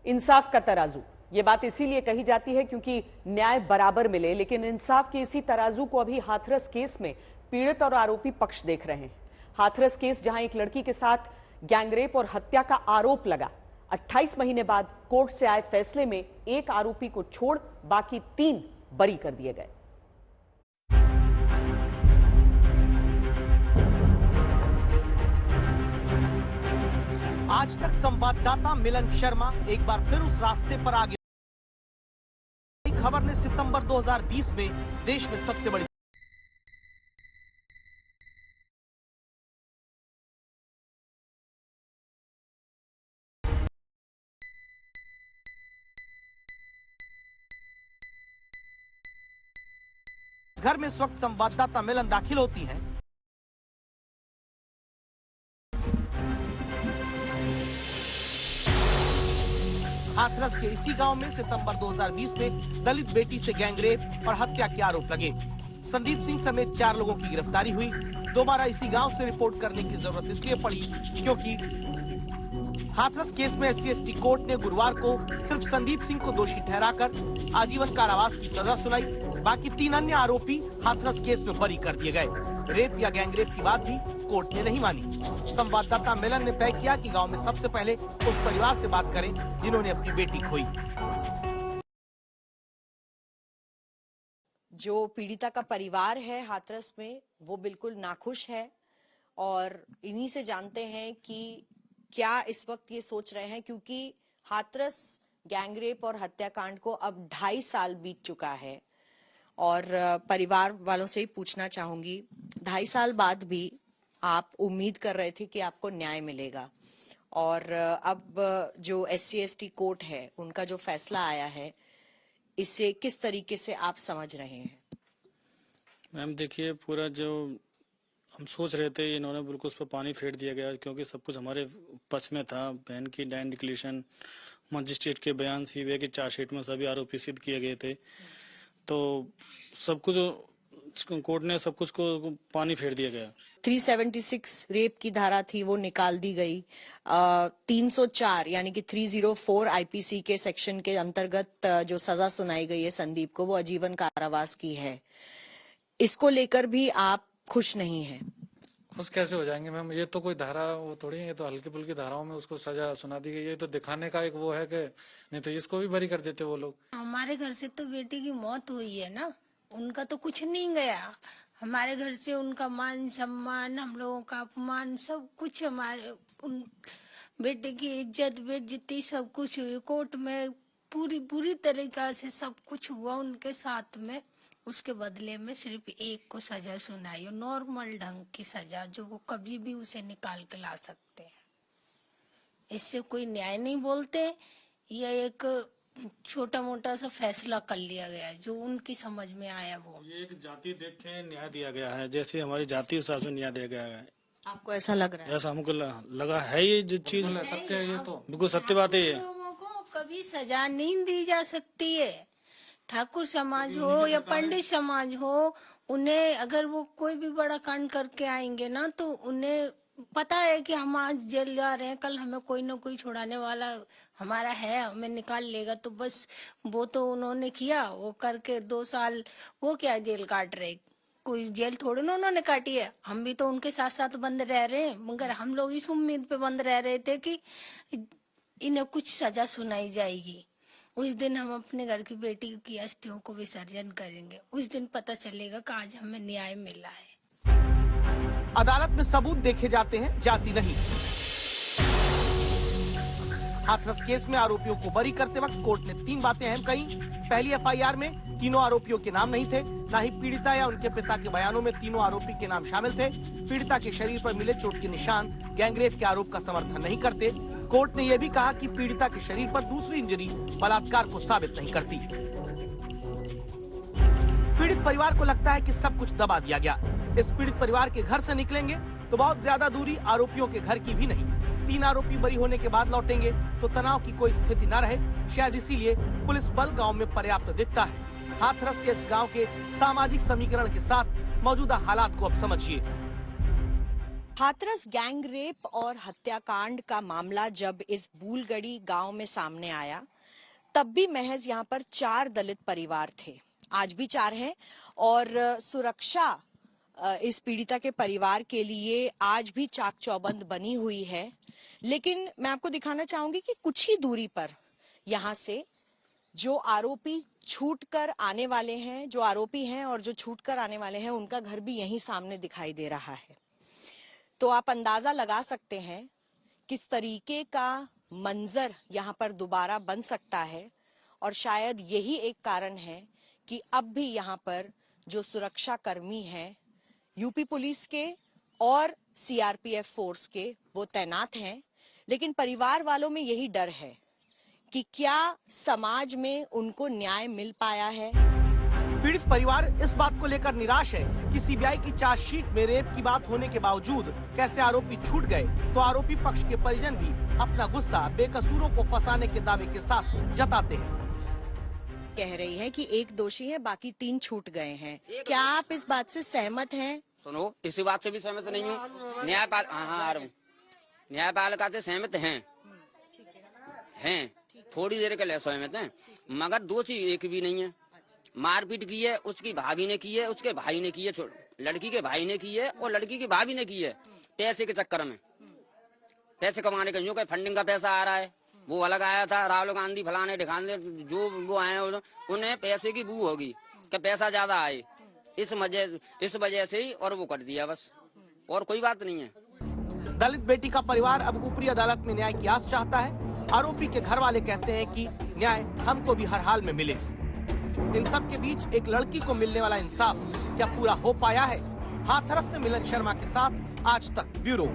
इंसाफ का तराजू। ये बात इसीलिए कही जाती है क्योंकि न्याय बराबर मिले, लेकिन इंसाफ के इसी तराजू को अभी हाथरस केस में पीड़ित और आरोपी पक्ष देख रहे हैं। हाथरस केस जहां एक लड़की के साथ गैंगरेप और हत्या का आरोप लगा, 28 महीने बाद कोर्ट से आए फैसले में एक आरोपी को छोड़ बाकी 3 बरी कर दिए गए। आज तक संवाददाता मिलन शर्मा एक बार फिर उस रास्ते पर आ गया। खबर ने सितंबर 2020 में देश में सबसे बड़ी घर में इस वक्त संवाददाता मिलन दाखिल होती हैं। हाथरस के इसी गांव में सितंबर 2020 में दलित बेटी से गैंगरेप और हत्या के आरोप लगे। संदीप सिंह समेत 4 लोगों की गिरफ्तारी हुई। दोबारा इसी गांव से रिपोर्ट करने की जरूरत इसलिए पड़ी क्योंकि हाथरस केस में SC/ST कोर्ट ने गुरुवार को सिर्फ संदीप सिंह को दोषी ठहराकर आजीवन कारावास की सजा सुनाई। बाकी 3 अन्य आरोपी हाथरस केस में बरी कर दिए गए। रेप या गैंगरेप की बात भी कोर्ट ने नहीं मानी। संवाददाता मिलन ने तय किया कि गांव में सबसे पहले उस परिवार से बात करें जिन्होंने अपनी बेटी खोई। जो पीड़िता का परिवार है हाथरस में, वो बिल्कुल नाखुश है और इन्हीं से जानते हैं कि क्या इस वक्त ये सोच रहे हैं, क्योंकि हाथरस गैंगरेप और हत्याकांड को अब 2.5 साल बीत चुका है। और परिवार वालों से ही पूछना चाहूंगी, 2.5 साल बाद भी आप उम्मीद कर रहे थे कि आपको न्याय मिलेगा, और अब जो SC/ST कोर्ट है उनका जो फैसला आया है, इससे किस तरीके से आप समझ रहे हैं? मैम देखिए, पूरा जो हम सोच रहे थे इन्होंने बिल्कुल उस पर पानी फेर दिया गया, क्योंकि सब कुछ हमारे पक्ष में था। बहन की डायन डिक्लेरेशन, मजिस्ट्रेट के बयान, CBI की चार्जशीट में सभी आरोपी सिद्ध किए गए थे। तो सब कुछ कोर्ट ने सब कुछ को पानी फेर दिया गया। 376 रेप की धारा थी, वो निकाल दी गई। 304 यानी कि 304 IPC के सेक्शन के अंतर्गत जो सजा सुनाई गई है संदीप को, वो आजीवन कारावास की है। इसको लेकर भी आप खुश नहीं हैं? खुश कैसे हो जाएंगे मैम? ये तो कोई धारा वो थोड़ी है, ये तो हल्की फुल्की धाराओं में उसको सजा सुना दी गई है। तो दिखाने का एक वो है कि नहीं तो इसको भी बरी कर देते वो लोग। हमारे घर से तो बेटी की मौत हुई है ना, उनका तो कुछ नहीं गया। हमारे घर से उनका मान सम्मान, हम लोगों का अपमान, सब कुछ हमारे उन बेटे की इज्जत बेइज्जती सब कुछ हुई। कोर्ट में पूरी तरीका से सब कुछ हुआ उनके साथ में। उसके बदले में सिर्फ एक को सजा सुनाई, नॉर्मल ढंग की सजा, जो वो कभी भी उसे निकाल के ला सकते हैं। इससे कोई न्याय नहीं बोलते। यह एक छोटा मोटा सा फैसला कर लिया गया है जो उनकी समझ में आया। वो ये एक जाति देख के न्याय दिया गया है, जैसे हमारी जाति उस हिसाब से न्याय दिया गया है। आपको ऐसा लग रहा है? ऐसा हमको लगा है। ये जो चीज सत्य है, ये तो बिल्कुल सत्य बात है। ये लोगों को कभी सजा नहीं दी जा सकती है। ठाकुर समाज हो या पंडित समाज हो, उन्हें अगर वो कोई भी बड़ा कांड करके आएंगे ना, तो उन्हें पता है कि हम आज जेल जा रहे हैं, कल हमें कोई ना कोई छुड़ाने वाला हमारा है, हमें निकाल लेगा। तो बस वो तो उन्होंने किया, वो करके 2 साल वो क्या जेल काट रहे, कोई जेल थोड़ी ना उन्होंने काटी है। हम भी तो उनके साथ साथ बंद रह रहे हैं, मगर हम लोग इस उम्मीद पे बंद रह रहे थे कि इन्हें कुछ सजा सुनाई जाएगी। उस दिन हम अपने घर की बेटी की अस्थियों को विसर्जन करेंगे। उस दिन पता चलेगा कि आज हमें न्याय मिला है। अदालत में सबूत देखे जाते हैं, जाति नहीं। हाथरस केस में आरोपियों को बरी करते वक्त कोर्ट ने 3 बातें अहम कही। पहली FIR में तीनों आरोपियों के नाम नहीं थे, न ही पीड़िता या उनके पिता के बयानों में तीनों आरोपी के नाम शामिल थे। पीड़िता के शरीर पर मिले चोट के निशान गैंगरेप के आरोप का समर्थन नहीं करते। कोर्ट ने यह भी कहा कि पीड़िता के शरीर पर दूसरी इंजरी बलात्कार को साबित नहीं करती। पीड़ित परिवार को लगता है कि सब कुछ दबा दिया गया। इस पीड़ित परिवार के घर से निकलेंगे तो बहुत ज्यादा दूरी आरोपियों के घर की भी नहीं। 3 आरोपी बरी होने के बाद लौटेंगे तो तनाव की कोई स्थिति न रहे। शायद इसीलिए पुलिस बल गांव में पर्याप्त दिखता है। हाथरस के इस गांव के सामाजिक समीकरण के साथ मौजूदा हालात को अब समझिए। हाथरस गैंग रेप और हत्याकांड का मामला जब इस बूलगढ़ी गांव में सामने आया, तब भी महज यहां पर 4 दलित परिवार थे। आज भी 4 हैं और सुरक्षा इस पीड़िता के परिवार के लिए आज भी चाक चौबंद बनी हुई है। लेकिन मैं आपको दिखाना चाहूंगी कि कुछ ही दूरी पर यहां से जो आरोपी छूटकर आने वाले हैं, जो आरोपी हैं और जो छूटकर आने वाले हैं, उनका घर भी यहीं सामने दिखाई दे रहा है। तो आप अंदाजा लगा सकते हैं किस तरीके का मंजर यहां पर दोबारा बन सकता है और शायद यही एक कारण है कि अब भी यहां पर जो सुरक्षा कर्मी हैं, यूपी पुलिस के और सीआरपीएफ फोर्स के, वो तैनात हैं। लेकिन परिवार वालों में यही डर है कि क्या समाज में उनको न्याय मिल पाया है। पीड़ित परिवार इस बात को लेकर निराश है कि सीबीआई की चार्जशीट में रेप की बात होने के बावजूद कैसे आरोपी छूट गए, तो आरोपी पक्ष के परिजन भी अपना गुस्सा बेकसूरों को फंसाने के दावे के साथ जताते हैं। कह रही है कि एक दोषी है, बाकी 3 छूट गए हैं। क्या आप इस बात से सहमत हैं? सुनो, इसी बात से भी सहमत नहीं हूँ। न्यायपालिका से सहमत हैं, थोड़ी देर के लिए सहमत हैं, मगर दोषी एक भी नहीं है। मारपीट की है, उसकी भाभी ने की है, उसके भाई ने की है, लड़की के भाई ने की है और लड़की की भाभी ने की है। पैसे के चक्कर में, पैसे कमाने के, जो फंडिंग का पैसा आ रहा है वो अलग आया था। राहुल गांधी फलाने ढिकाने जो वो आए उन्हें पैसे की बू होगी कि पैसा ज्यादा आए, इस वजह से ही और वो कर दिया, बस और कोई बात नहीं है। दलित बेटी का परिवार अब ऊपरी अदालत में न्याय की आस चाहता है। आरोपी के घर वाले कहते हैं कि न्याय हमको भी हर हाल में मिले। इन सब के बीच एक लड़की को मिलने वाला इंसाफ क्या पूरा हो पाया है? हाथरस से मिलन शर्मा के साथ आज तक ब्यूरो।